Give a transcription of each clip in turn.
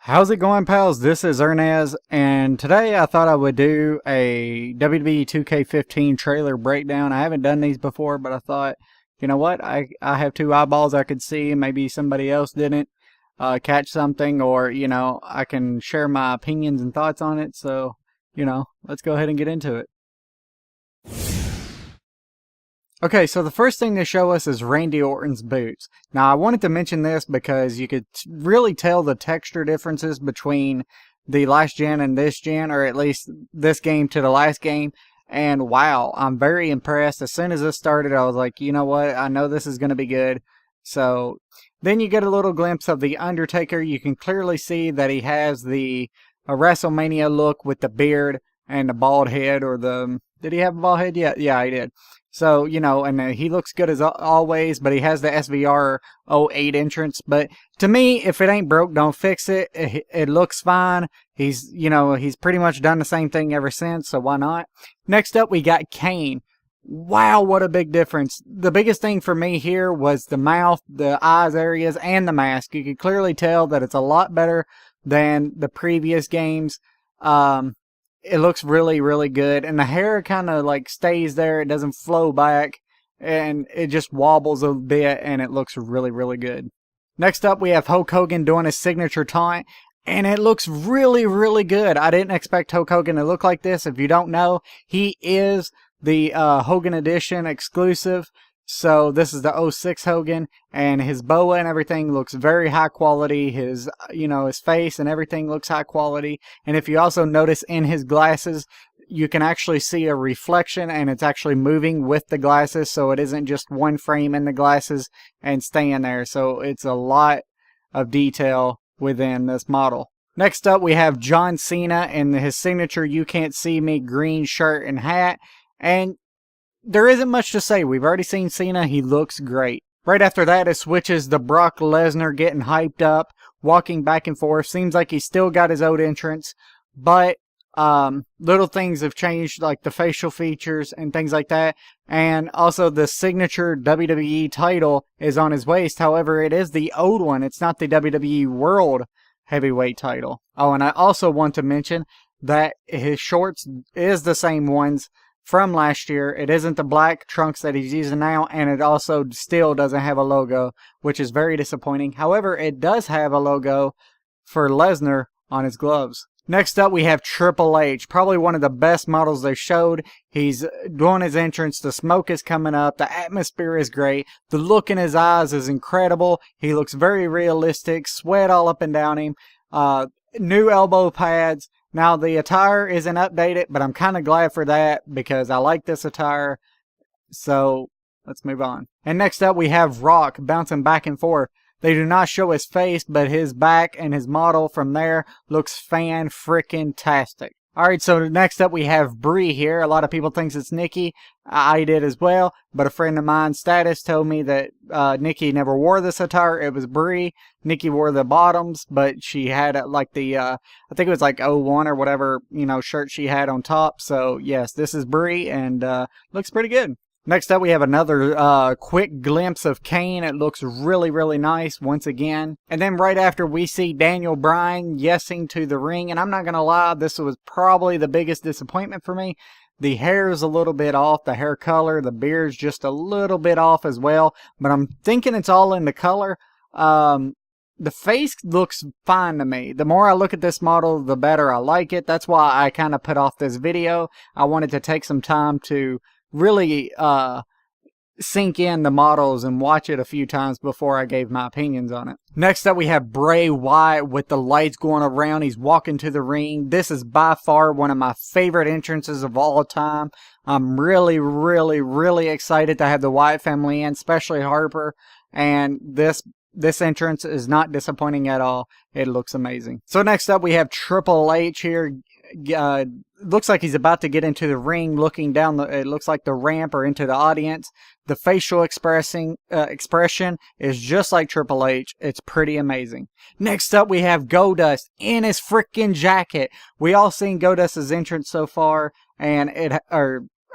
How's it going, pals? This is Ernez, and today I thought I would do a WWE 2k15 trailer breakdown. I haven't done these before, but I thought, you know what? I have two eyeballs I could see. Maybe somebody else didn't catch something, or, I can share my opinions and thoughts on it. So, let's go ahead and get into it. Okay, so the first thing to show us is Randy Orton's boots. Now, I wanted to mention this because you could really tell the texture differences between the last gen and this gen, or at least this game to the last game. And wow, I'm very impressed. As soon as this started, I was like, you know what? I know this is going to be good. So then you get a little glimpse of The Undertaker. You can clearly see that he has the WrestleMania look with the beard and the bald head, or the... Did he have a bald head? Yeah, he did. So, and he looks good as always, but he has the SVR 08 entrance. But to me, if it ain't broke, don't fix it. It looks fine. He's pretty much done the same thing ever since, so why not? Next up, we got Kane. Wow, what a big difference. The biggest thing for me here was the mouth, the eyes areas, and the mask. You can clearly tell that it's a lot better than the previous games. It looks really, really good. And the hair kind of like stays there. It doesn't flow back. And it just wobbles a bit. And it looks really, really good. Next up, we have Hulk Hogan doing his signature taunt. And it looks really, really good. I didn't expect Hulk Hogan to look like this. If you don't know, he is the Hogan Edition exclusive. So this is the 06 Hogan, and his boa and everything looks very high quality. His, his face and everything looks high quality. And if you also notice in his glasses, you can actually see a reflection, and it's actually moving with the glasses. So it isn't just one frame in the glasses and staying there. So it's a lot of detail within this model. Next up, we have John Cena in his signature "You Can't See Me" green shirt and hat. And there isn't much to say. We've already seen Cena. He looks great. Right after that, it switches to Brock Lesnar getting hyped up, walking back and forth. Seems like he's still got his old entrance, but little things have changed, like the facial features and things like that. And also the signature WWE title is on his waist. However, it is the old one. It's not the WWE World Heavyweight title. Oh, and I also want to mention that his shorts is the same ones from last year. It isn't the black trunks that he's using now, and it also still doesn't have a logo, which is very disappointing. However, it does have a logo for Lesnar on his gloves. Next up, we have Triple H, probably one of the best models they showed. He's doing his entrance. The smoke is coming up. The atmosphere is great. The look in his eyes is incredible. He looks very realistic. Sweat all up and down him. New elbow pads. Now, the attire isn't updated, but I'm kind of glad for that because I like this attire. So, let's move on. And next up, we have Rock bouncing back and forth. They do not show his face, but his back and his model from there looks fan-frickin-tastic. Alright, so next up we have Brie here. A lot of people think it's Nikki. I did as well, but a friend of mine, Status, told me that Nikki never wore this attire. It was Brie. Nikki wore the bottoms, but she had like the, I think it was like 01 or whatever, shirt she had on top. So yes, this is Brie, and looks pretty good. Next up, we have another quick glimpse of Kane. It looks really, really nice once again. And then right after, we see Daniel Bryan yesing to the ring. And I'm not going to lie, this was probably the biggest disappointment for me. The hair is a little bit off, the hair color. The beard's just a little bit off as well. But I'm thinking it's all in the color. The face looks fine to me. The more I look at this model, the better I like it. That's why I kind of put off this video. I wanted to take some time to really sink in the models and watch it a few times before I gave my opinions on it. Next up, we have Bray Wyatt with the lights going around. He's walking to the ring. This is by far one of my favorite entrances of all time. I'm really, really, really excited to have the Wyatt family in, especially Harper. And this entrance is not disappointing at all. It looks amazing. So next up, we have Triple H here. Looks like he's about to get into the ring, looking down it looks like the ramp or into the audience. The facial expression is just like Triple H. It's pretty amazing. Next up, we have Goldust in his freaking jacket. We all seen Goldust's entrance so far, and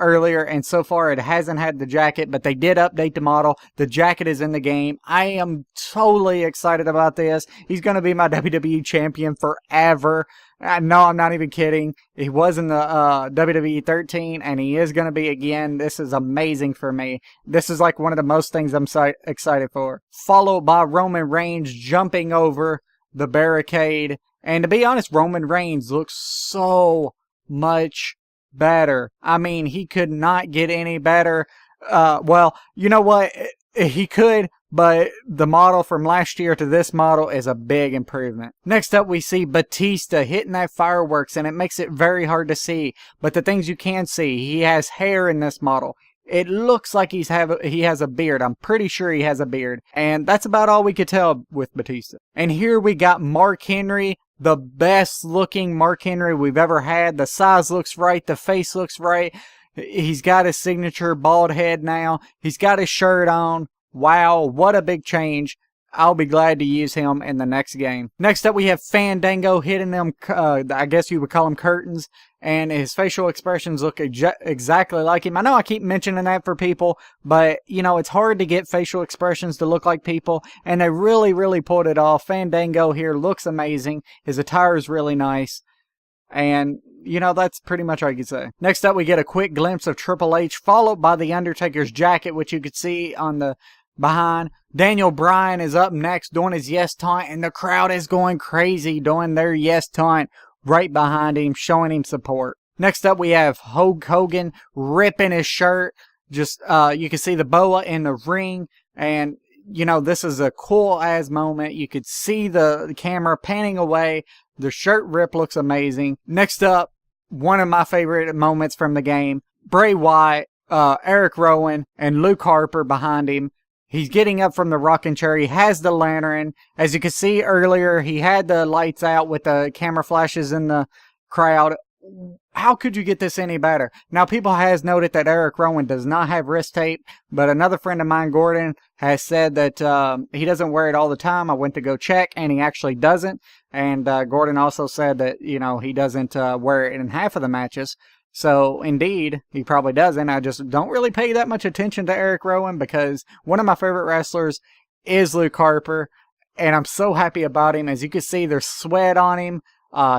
earlier, and so far it hasn't had the jacket, but they did update the model. The jacket is in the game. I am totally excited about this. He's going to be my WWE champion forever. No, I'm not even kidding. He was in the WWE 13, and he is going to be again. This is amazing for me. This is like one of the most things I'm excited for. Followed by Roman Reigns jumping over the barricade. And to be honest, Roman Reigns looks so much better. I mean, he could not get any better. Well, you know what? He could, but the model from last year to this model is a big improvement. Next up, we see Batista hitting that fireworks, and it makes it very hard to see. But the things you can see, he has hair in this model. It looks like he has a beard. I'm pretty sure he has a beard. And that's about all we could tell with Batista. And here we got Mark Henry, the best looking Mark Henry we've ever had. The size looks right. The face looks right. He's got his signature bald head now. He's got his shirt on. Wow, what a big change. I'll be glad to use him in the next game. Next up, we have Fandango hitting them, I guess you would call them curtains. And his facial expressions look exactly like him. I know I keep mentioning that for people, but, you know, it's hard to get facial expressions to look like people. And they really, really pulled it off. Fandango here looks amazing. His attire is really nice. And, you know, that's pretty much all you can say. Next up, we get a quick glimpse of Triple H, followed by The Undertaker's jacket, which you could see on the behind. Daniel Bryan is up next doing his yes taunt, and the crowd is going crazy doing their yes taunt right behind him, showing him support. Next up, we have Hulk Hogan ripping his shirt. Just, you can see the boa in the ring, and, you know, this is a cool-ass moment. You could see the camera panning away. The shirt rip looks amazing. Next up, one of my favorite moments from the game. Bray Wyatt, Eric Rowan, and Luke Harper behind him. He's getting up from the rocking chair. He has the lantern. As you can see earlier, he had the lights out with the camera flashes in the crowd. How could you get this any better? Now, people has noted that Eric Rowan does not have wrist tape, but another friend of mine, Gordon, has said that he doesn't wear it all the time. I went to go check, and he actually doesn't. And Gordon also said that, you know, he doesn't wear it in half of the matches. So, indeed, he probably doesn't. I just don't really pay that much attention to Eric Rowan because one of my favorite wrestlers is Luke Harper, and I'm so happy about him. As you can see, there's sweat on him.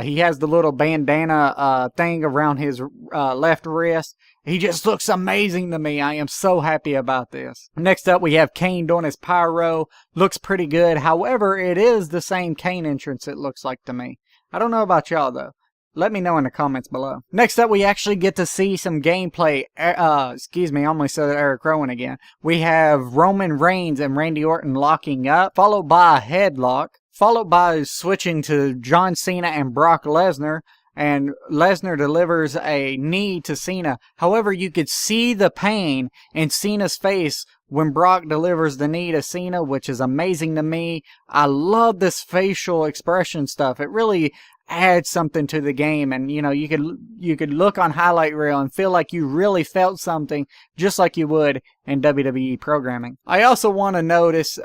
He has the little bandana thing around his left wrist. He just looks amazing to me. I am so happy about this. Next up, we have Kane doing his pyro. Looks pretty good. However, it is the same Kane entrance, it looks like to me. I don't know about y'all, though. Let me know in the comments below. Next up, we actually get to see some gameplay. Excuse me, I almost said Eric Rowan again. We have Roman Reigns and Randy Orton locking up, followed by a headlock, followed by switching to John Cena and Brock Lesnar. And Lesnar delivers a knee to Cena. However, you could see the pain in Cena's face when Brock delivers the knee to Cena, which is amazing to me. I love this facial expression stuff. It really adds something to the game, and you know, you could look on highlight reel and feel like you really felt something just like you would in WWE programming. I also want to notice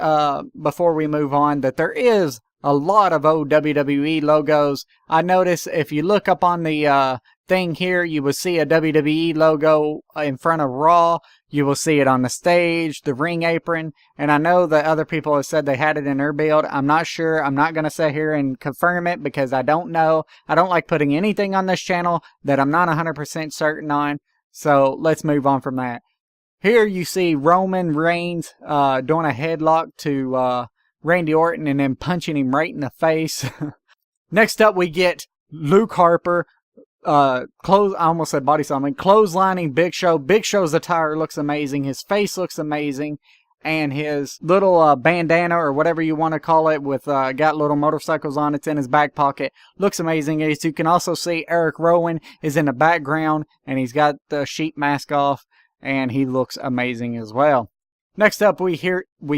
before we move on that there is a lot of old WWE logos. I notice if you look up on the thing here, you will see a WWE logo in front of Raw. You will see it on the stage, the ring apron, and I know that other people have said they had it in their build. I'm not sure. I'm not going to sit here and confirm it because I don't know. I don't like putting anything on this channel that I'm not 100% certain on. So let's move on from that. Here you see Roman Reigns doing a headlock to Randy Orton and then punching him right in the face. Next up, we get Luke Harper. I almost said body slamming, clotheslining Big Show. Big Show's attire looks amazing. His face looks amazing. And his little bandana or whatever you want to call it with got little motorcycles on it's in his back pocket. Looks amazing. As you can also see, Eric Rowan is in the background and he's got the sheep mask off and he looks amazing as well. Next up, we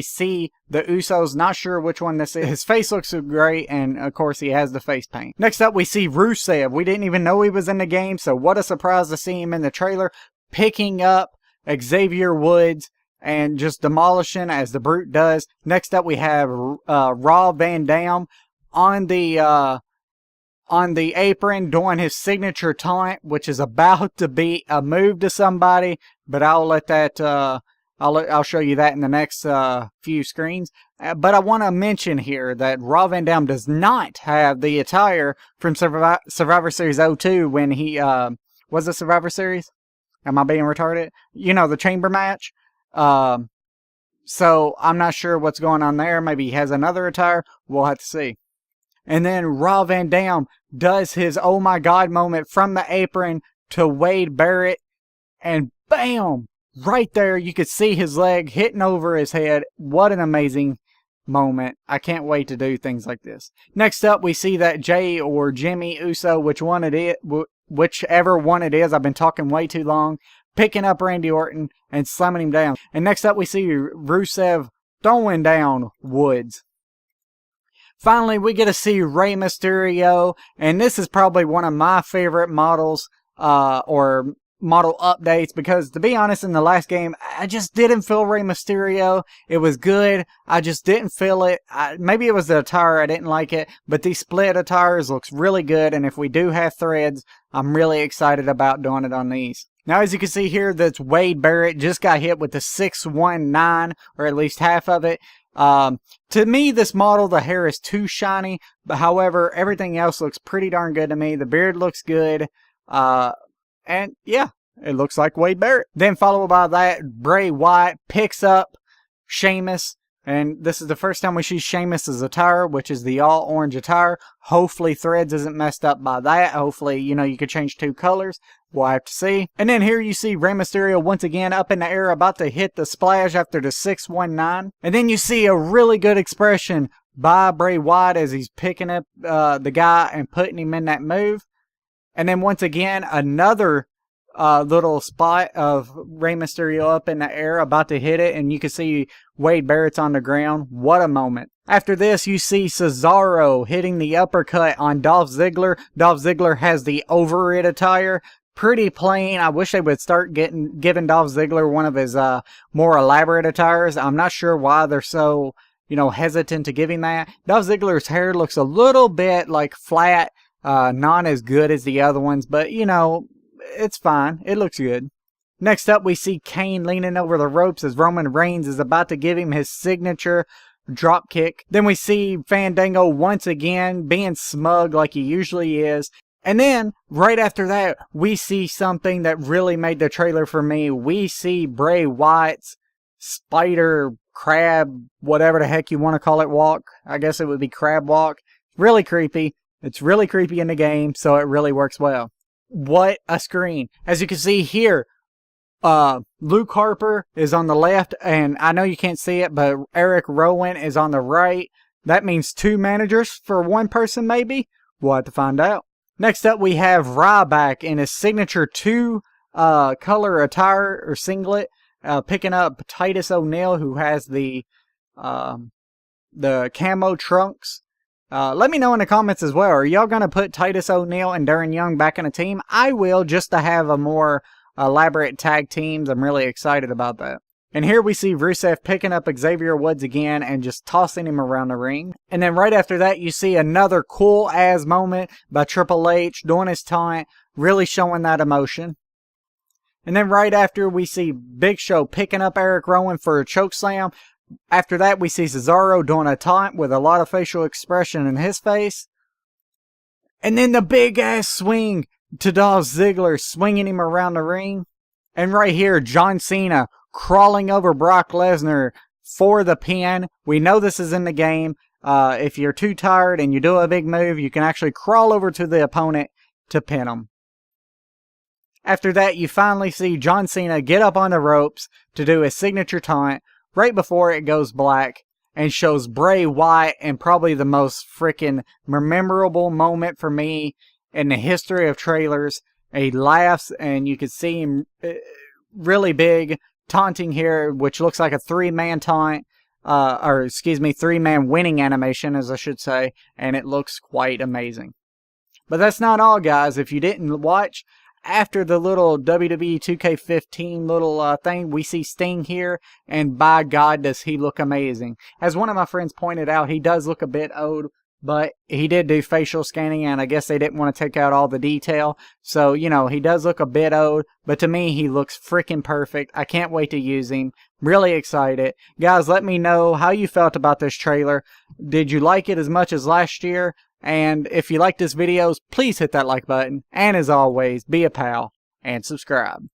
see the Usos. Not sure which one this is. His face looks great, and of course, he has the face paint. Next up, we see Rusev. We didn't even know he was in the game, so what a surprise to see him in the trailer, picking up Xavier Woods and just demolishing as the Brute does. Next up, we have Rob Van Dam on the on the apron doing his signature taunt, which is about to be a move to somebody, but I'll let that, I'll show you that in the next few screens. But I want to mention here that Rob Van Dam does not have the attire from Survivor Series 02 when he, was it Survivor Series? Am I being retarded? You know, the chamber match. So I'm not sure what's going on there. Maybe he has another attire. We'll have to see. And then Rob Van Dam does his oh my god moment from the apron to Wade Barrett. And bam! Right there, you could see his leg hitting over his head. What an amazing moment. I can't wait to do things like this. Next up, we see that Jay or Jimmy Uso, whichever one it is, I've been talking way too long, picking up Randy Orton and slamming him down. And next up, we see Rusev throwing down Woods. Finally, we get to see Rey Mysterio, and this is probably one of my favorite models, or model updates, because to be honest, in the last game, I just didn't feel Rey Mysterio. It was good, I just didn't feel it. Maybe it was the attire, I didn't like it, but these split attires looks really good, and if we do have threads, I'm really excited about doing it on these. Now, as you can see here, that's Wade Barrett just got hit with the 619, or at least half of it. To me, this model, the hair is too shiny, but however, everything else looks pretty darn good to me. The beard looks good, and yeah, it looks like Wade Barrett. Then followed by that, Bray Wyatt picks up Sheamus, and this is the first time we see Sheamus' attire, which is the all orange attire. Hopefully Threads isn't messed up by that. Hopefully, you know, you could change 2 colors. We'll have to see. And then here you see Rey Mysterio once again up in the air, about to hit the splash after the 619. And then you see a really good expression by Bray Wyatt as he's picking up the guy and putting him in that move. And then once again, another little spot of Rey Mysterio up in the air, about to hit it. And you can see Wade Barrett's on the ground. What a moment. After this, you see Cesaro hitting the uppercut on Dolph Ziggler. Dolph Ziggler has the over it attire. Pretty plain. I wish they would start giving Dolph Ziggler one of his more elaborate attires. I'm not sure why they're so, you know, hesitant to give him that. Dolph Ziggler's hair looks a little bit like flat, not as good as the other ones, but you know, it's fine. It looks good. Next up, we see Kane leaning over the ropes as Roman Reigns is about to give him his signature drop kick. Then we see Fandango once again being smug like he usually is. And then, right after that, we see something that really made the trailer for me. We see Bray Wyatt's spider, crab, whatever the heck you want to call it, walk. I guess it would be crab walk. Really creepy. It's really creepy in the game, so it really works well. What a screen. As you can see here, Luke Harper is on the left, and I know you can't see it, but Eric Rowan is on the right. That means 2 managers for 1 person, maybe? We'll have to find out. Next up, we have Ryback in his signature 2 color attire or singlet, picking up Titus O'Neil, who has the camo trunks. Let me know in the comments as well. Are y'all going to put Titus O'Neil and Darren Young back in a team? I will, just to have a more elaborate tag teams. I'm really excited about that. And here we see Rusev picking up Xavier Woods again and just tossing him around the ring. And then right after that, you see another cool-ass moment by Triple H doing his taunt, really showing that emotion. And then right after, we see Big Show picking up Eric Rowan for a chokeslam. After that, we see Cesaro doing a taunt with a lot of facial expression in his face. And then the big-ass swing to Dolph Ziggler, swinging him around the ring. And right here, John Cena crawling over Brock Lesnar for the pin. We know this is in the game. If you're too tired and you do a big move, you can actually crawl over to the opponent to pin him. After that, you finally see John Cena get up on the ropes to do his signature taunt right before it goes black and shows Bray Wyatt in probably the most freaking memorable moment for me in the history of trailers. He laughs and you can see him really big taunting here, which looks like a 3-man taunt, 3-man winning animation, as I should say, and it looks quite amazing. But that's not all, guys. If you didn't watch, after the little WWE 2k15 little thing, we see Sting here, and by God, does he look amazing. As one of my friends pointed out, he does look a bit old, But he did do facial scanning, and I guess they didn't want to take out all the detail. So, you know, he does look a bit old, but to me, he looks freaking perfect. I can't wait to use him. Really excited. Guys, let me know how you felt about this trailer. Did you like it as much as last year? And if you like this video, please hit that like button. And as always, be a pal and subscribe.